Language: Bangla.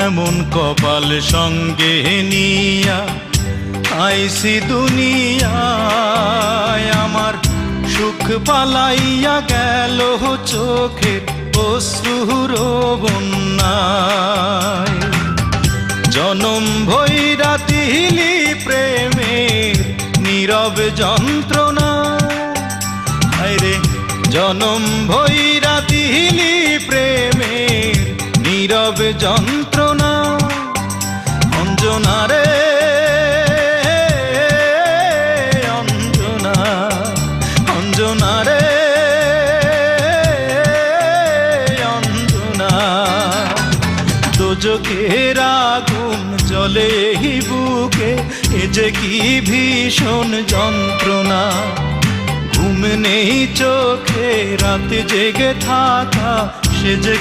এমন কপাল সঙ্গে নিয়া আইসি দুনিয়ায়, আমার সুখ পালাইয়া গেল চোখের অশ্রুর বন্যায়। জনম ভৈরা তিলি প্রেমের নীরব যন্ত্রণা, আরে জনম ভৈরা তিলি প্রেমের নীরব যন্ত্রণা। অঞ্জনা রে অঞ্জনা, অঞ্জনা রে অঞ্জনা, দোজখের আগুন জ্বলে এই বুকে, এ যে কি ভীষণ যন্ত্রণা। ঘুম নেই চোখে, রাতে জেগে থাকা সে যে